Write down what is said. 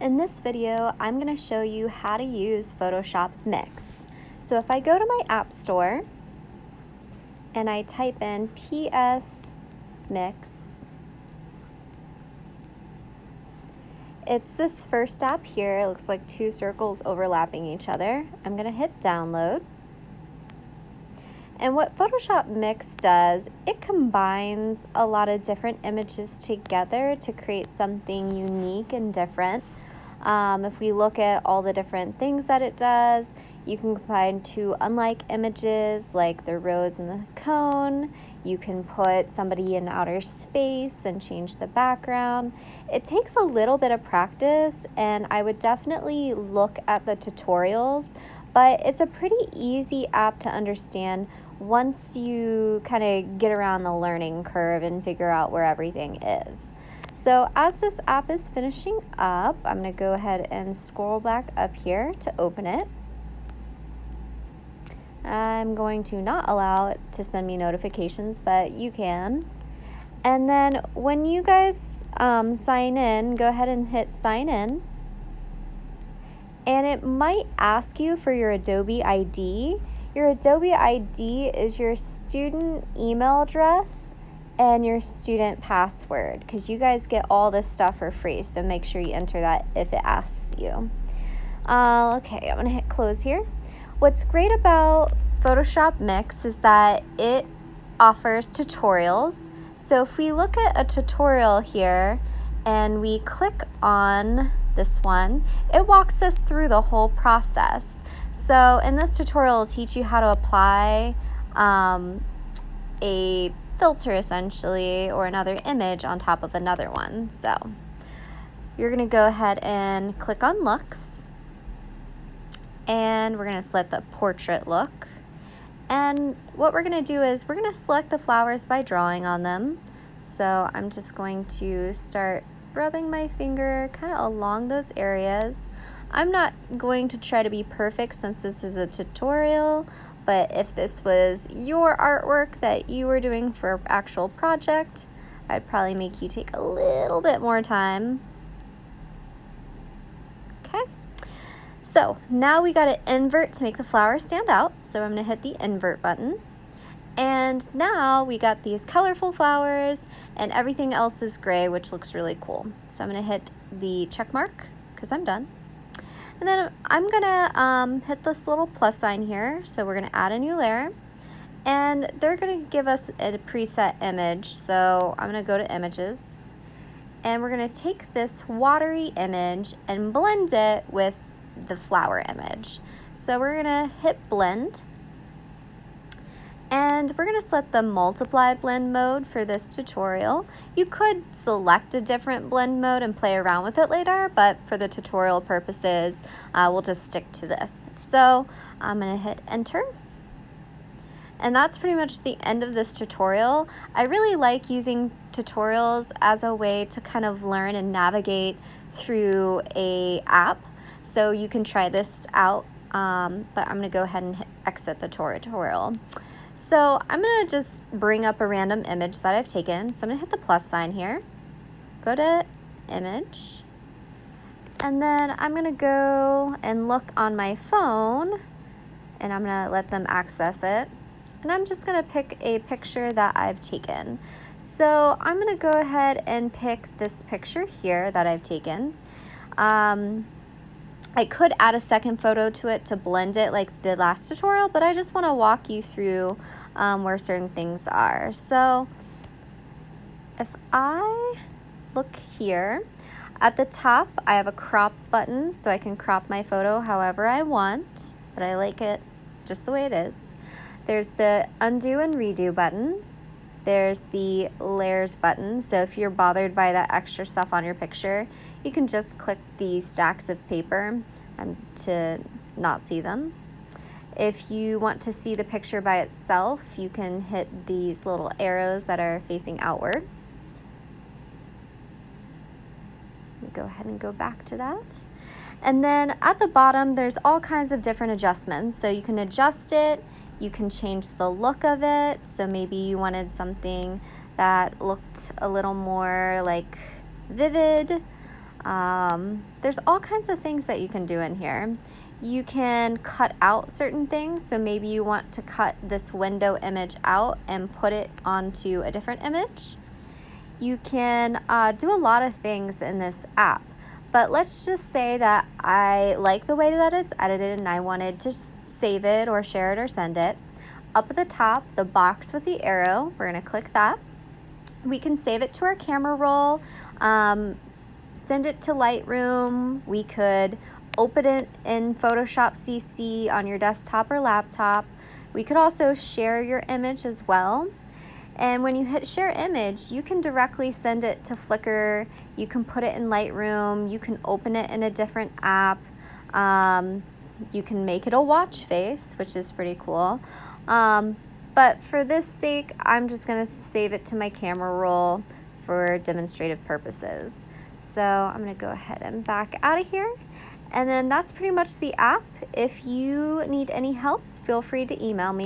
In this video, I'm going to show you how to use Photoshop Mix. So if I go to my App Store and I type in PS Mix, it's this first app here. It looks like two circles overlapping each other. I'm going to hit download. And what Photoshop Mix does, it combines a lot of different images together to create something unique and different. If we look at all the different things that it does, you can combine two unlike images like the rose and the cone. You can put somebody in outer space and change the background. It takes a little bit of practice, and I would definitely look at the tutorials, but it's a pretty easy app to understand once you kind of get around the learning curve and figure out where everything is. So as this app is finishing up, I'm going to go ahead and scroll back up here to open it. I'm going to not allow it to send me notifications, but you can. And then when you guys sign in, go ahead and hit sign in. And it might ask you for your Adobe ID. Your Adobe ID is your student email address and your student password, because you guys get all this stuff for free, so make sure you enter that if it asks you. Okay, I'm gonna hit close here. What's great about Photoshop Mix is that it offers tutorials. So if we look at a tutorial here and we click on this one, it walks us through the whole process. So in this tutorial, it'll teach you how to apply a filter essentially, or another image on top of another one. So you're gonna go ahead and click on looks, and we're gonna select the portrait look. And what we're gonna do is we're gonna select the flowers by drawing on them. So I'm just going to start rubbing my finger kind of along those areas. I'm not going to try to be perfect since this is a tutorial, but if this was your artwork that you were doing for an actual project, I'd probably make you take a little bit more time. Okay, so now we got to invert to make the flower stand out. So I'm going to hit the invert button. And now we got these colorful flowers and everything else is gray, which looks really cool. So I'm going to hit the check mark because I'm done. And then I'm gonna hit this little plus sign here. So we're gonna add a new layer, and they're gonna give us a preset image. So I'm gonna go to images, and we're gonna take this watery image and blend it with the flower image. So we're gonna hit blend, and we're gonna select the multiply blend mode for this tutorial. You could select a different blend mode and play around with it later, but for the tutorial purposes, we'll just stick to this. So I'm gonna hit enter. And that's pretty much the end of this tutorial. I really like using tutorials as a way to kind of learn and navigate through a app. So you can try this out, but I'm gonna go ahead and exit the tutorial. So I'm gonna just bring up a random image that I've taken. So I'm gonna hit the plus sign here, go to image, and then I'm gonna go and look on my phone, and I'm gonna let them access it. And I'm just gonna pick a picture that I've taken. So I'm gonna go ahead and pick this picture here that I've taken. I could add a second photo to it to blend it like the last tutorial, but I just want to walk you through where certain things are. So if I look here, at the top I have a crop button, so I can crop my photo however I want, but I like it just the way it is. There's the undo and redo button. There's the layers button, so if you're bothered by that extra stuff on your picture, you can just click the stacks of paper to not see them. If you want to see the picture by itself, you can hit these little arrows that are facing outward. Go ahead and go back to that. And then at the bottom, there's all kinds of different adjustments. So you can adjust it. You can change the look of it. So maybe you wanted something that looked a little more like vivid. There's all kinds of things that you can do in here. You can cut out certain things. So maybe you want to cut this window image out and put it onto a different image. You can do a lot of things in this app. But let's just say that I like the way that it's edited and I wanted to save it or share it or send it. Up at the top, the box with the arrow, we're going to click that. We can save it to our camera roll, send it to Lightroom. We could open it in Photoshop CC on your desktop or laptop. We could also share your image as well. And when you hit share image, you can directly send it to Flickr. You can put it in Lightroom. You can open it in a different app. You can make it a watch face, which is pretty cool. But for this sake, I'm just going to save it to my camera roll for demonstrative purposes. So I'm going to go ahead and back out of here. And then that's pretty much the app. If you need any help, feel free to email me.